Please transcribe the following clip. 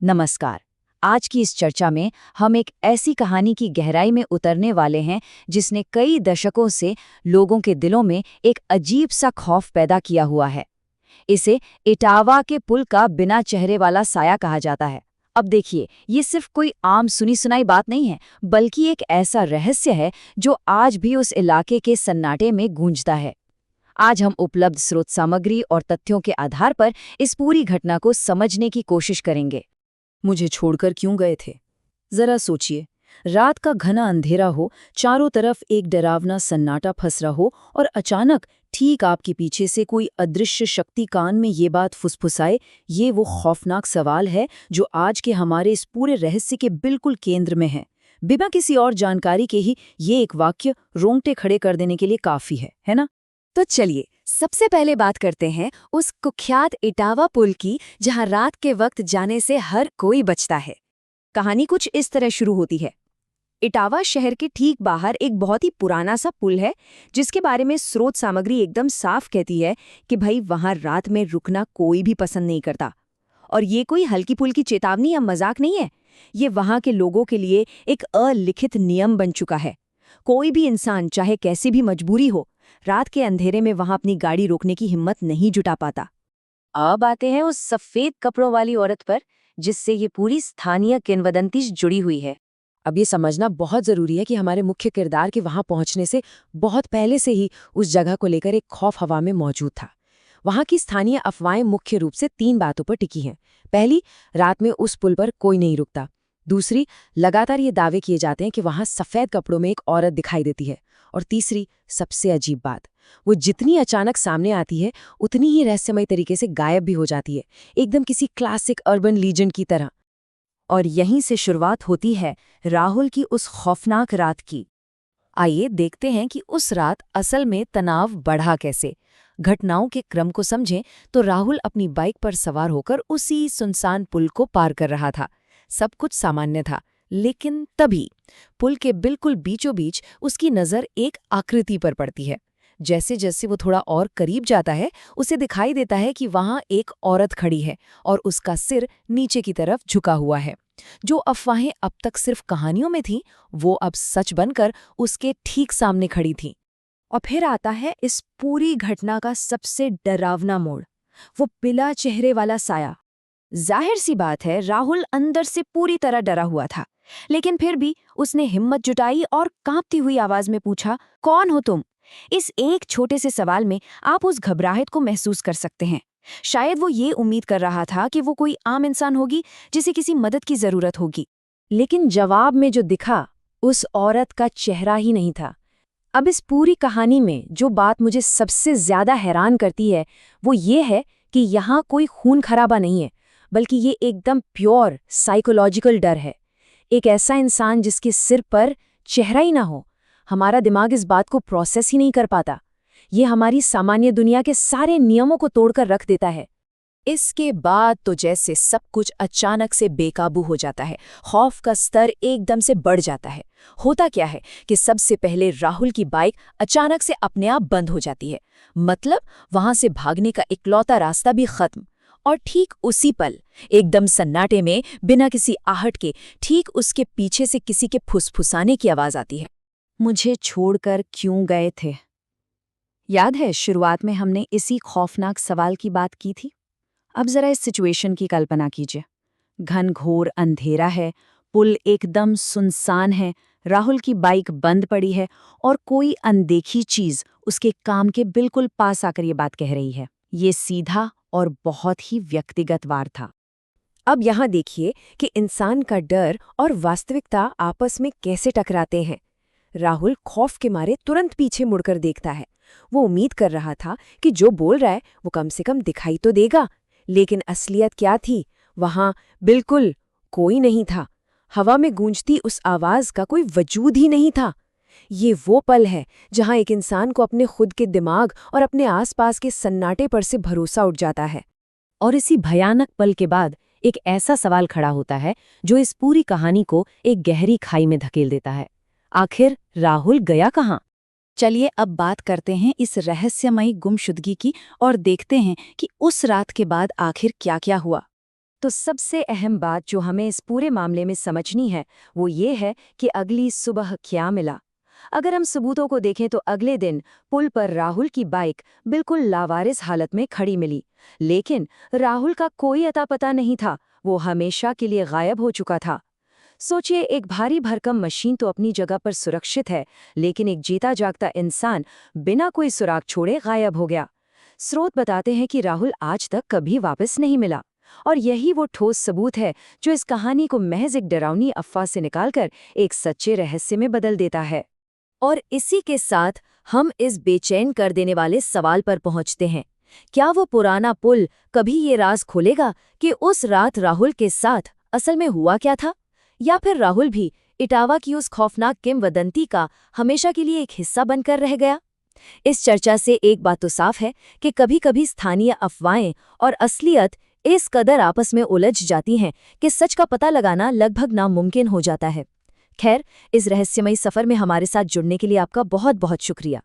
नमस्कार। आज की इस चर्चा में हम एक ऐसी कहानी की गहराई में उतरने वाले हैं जिसने कई दशकों से लोगों के दिलों में एक अजीब सा खौफ पैदा किया हुआ है। इसे इटावा के पुल का बिना चेहरे वाला साया कहा जाता है। अब देखिए, ये सिर्फ कोई आम सुनी सुनाई बात नहीं है, बल्कि एक ऐसा रहस्य है जो आज भी उस इलाके के सन्नाटे में गूंजता है। आज हम उपलब्ध स्रोत सामग्री और तथ्यों के आधार पर इस पूरी घटना को समझने की कोशिश करेंगे। मुझे छोड़कर क्यों गए थे? जरा सोचिए, रात का घना अंधेरा हो, चारों तरफ एक डरावना सन्नाटा फंसा हो और अचानक ठीक आपके पीछे से कोई अदृश्य शक्ति कान में ये बात फुसफुसाए। ये वो खौफनाक सवाल है जो आज के हमारे इस पूरे रहस्य के बिल्कुल केंद्र में है। बिना किसी और जानकारी के ही ये एक वाक्य रोंगटे खड़े कर देने के लिए काफी है ना? तो चलिए सबसे पहले बात करते हैं उस कुख्यात इटावा पुल की, जहां रात के वक्त जाने से हर कोई बचता है। कहानी कुछ इस तरह शुरू होती है। इटावा शहर के ठीक बाहर एक बहुत ही पुराना सा पुल है, जिसके बारे में स्रोत सामग्री एकदम साफ कहती है कि भाई वहां रात में रुकना कोई भी पसंद नहीं करता। और ये कोई हल्की फुल्की चेतावनी या मजाक नहीं है, ये वहां के लोगों के लिए एक अलिखित नियम बन चुका है। कोई भी इंसान, चाहे कैसी भी मजबूरी हो, रात के अंधेरे में वहां अपनी गाड़ी रोकने की हिम्मत नहीं जुटा पाता। अब आते हैं उस सफेद कपड़ों वाली औरत पर, जिससे ये पूरी स्थानीय किंवदंती जुड़ी हुई है। अब ये समझना बहुत ज़रूरी है कि हमारे मुख्य किरदार के वहाँ पहुँचने से बहुत पहले से ही उस जगह को लेकर एक खौफ हवा में मौजूद था। वहाँ की स्थानीय अफवाहें मुख्य रूप से 3 बातों पर टिकी हैं। पहली, रात में उस पुल पर कोई नहीं रुकता। दूसरी, लगातार ये दावे किए जाते हैं कि वहाँ सफ़ेद कपड़ों में एक औरत दिखाई देती है। और तीसरी, सबसे अजीब बात, वो जितनी अचानक सामने आती है उतनी ही रहस्यमय तरीके से गायब भी हो जाती है, एकदम किसी क्लासिक अर्बन लीजेंड की तरह। और यहीं से शुरुआत होती है राहुल की उस खौफनाक रात की। आइए देखते हैं कि उस रात असल में तनाव बढ़ा कैसे। घटनाओं के क्रम को समझें तो राहुल अपनी बाइक पर सवार होकर उसी सुनसान पुल को पार कर रहा था। सब कुछ सामान्य था, लेकिन तभी पुल के बिल्कुल बीचों बीच उसकी नज़र एक आकृति पर पड़ती है। जैसे जैसे वो थोड़ा और करीब जाता है, उसे दिखाई देता है कि वहां एक औरत खड़ी है और उसका सिर नीचे की तरफ झुका हुआ है। जो अफवाहें अब तक सिर्फ कहानियों में थीं, वो अब सच बनकर उसके ठीक सामने खड़ी थीं। और फिर आता है इस पूरी घटना का सबसे डरावना मोड़, वो बिला चेहरे वाला साया। जाहिर सी बात है, राहुल अंदर से पूरी तरह डरा हुआ था, लेकिन फिर भी उसने हिम्मत जुटाई और कांपती हुई आवाज में पूछा, कौन हो तुम? इस एक छोटे से सवाल में आप उस घबराहट को महसूस कर सकते हैं। शायद वो ये उम्मीद कर रहा था कि वो कोई आम इंसान होगी जिसे किसी मदद की जरूरत होगी। लेकिन जवाब में जो दिखा, उस औरत का चेहरा ही नहीं था। अब इस पूरी कहानी में जो बात मुझे सबसे ज्यादा हैरान करती है, वो ये है कि यहाँ कोई खून खराबा नहीं है, बल्कि ये एकदम प्योर साइकोलॉजिकल डर है। एक ऐसा इंसान जिसके सिर पर चेहरा ही ना हो। हमारा दिमाग इस बात को प्रोसेस ही नहीं कर पाता। ये हमारी सामान्य दुनिया के सारे नियमों को तोड़कर रख देता है। इसके बाद तो जैसे सब कुछ अचानक से बेकाबू हो जाता है, खौफ का स्तर एकदम से बढ़ जाता है। होता क्या है कि सबसे पहले राहुल की बाइक अचानक से अपने आप बंद हो जाती है, मतलब वहां से भागने का इकलौता रास्ता भी खत्म। और ठीक उसी पल, एकदम सन्नाटे में, बिना किसी आहट के, ठीक उसके पीछे से किसी के फुसफुसाने की आवाज आती है, मुझे छोड़कर क्यों गए थे? याद है शुरुआत में हमने इसी खौफनाक सवाल की बात की थी? अब जरा इस सिचुएशन की कल्पना कीजिए। घनघोर अंधेरा है, पुल एकदम सुनसान है, राहुल की बाइक बंद पड़ी है और कोई अनदेखी चीज उसके काम के बिल्कुल पास आकर ये बात कह रही है। ये सीधा और बहुत ही व्यक्तिगत वार था। अब यहाँ देखिए कि इंसान का डर और वास्तविकता आपस में कैसे टकराते हैं। राहुल खौफ के मारे तुरंत पीछे मुड़कर देखता है। वो उम्मीद कर रहा था कि जो बोल रहा है वो कम से कम दिखाई तो देगा, लेकिन असलियत क्या थी? वहां बिल्कुल कोई नहीं था। हवा में गूंजती उस आवाज का कोई वजूद ही नहीं था। ये वो पल है जहां एक इंसान को अपने खुद के दिमाग और अपने आसपास के सन्नाटे पर से भरोसा उठ जाता है। और इसी भयानक पल के बाद एक ऐसा सवाल खड़ा होता है जो इस पूरी कहानी को एक गहरी खाई में धकेल देता है। आखिर राहुल गया कहाँ? चलिए अब बात करते हैं इस रहस्यमयी गुमशुदगी की और देखते हैं कि उस रात के बाद आखिर क्या क्या हुआ। तो सबसे अहम बात जो हमें इस पूरे मामले में समझनी है वो ये है कि अगली सुबह क्या मिला। अगर हम सबूतों को देखें तो अगले दिन पुल पर राहुल की बाइक बिल्कुल लावारिस हालत में खड़ी मिली, लेकिन राहुल का कोई अता पता नहीं था, वो हमेशा के लिए गायब हो चुका था। सोचिए, एक भारी भरकम मशीन तो अपनी जगह पर सुरक्षित है, लेकिन एक जीता जागता इंसान बिना कोई सुराग छोड़े गायब हो गया। स्रोत बताते हैं कि राहुल आज तक कभी वापस नहीं मिला, और यही वो ठोस सबूत है जो इस कहानी को महज एक डरावनी अफवाह से निकालकर एक सच्चे रहस्य में बदल देता है। और इसी के साथ हम इस बेचैन कर देने वाले सवाल पर पहुंचते हैं, क्या वो पुराना पुल कभी ये राज खोलेगा कि उस रात राहुल के साथ असल में हुआ क्या था, या फिर राहुल भी इटावा की उस खौफनाक किंवदंती का हमेशा के लिए एक हिस्सा बनकर रह गया? इस चर्चा से एक बात तो साफ है कि कभी-कभी स्थानीय अफवाहें और असलियत इस कदर आपस में उलझ जाती हैं कि सच का पता लगाना लगभग नामुमकिन हो जाता है। खैर, इस रहस्यमयी सफर में हमारे साथ जुड़ने के लिए आपका बहुत बहुत शुक्रिया।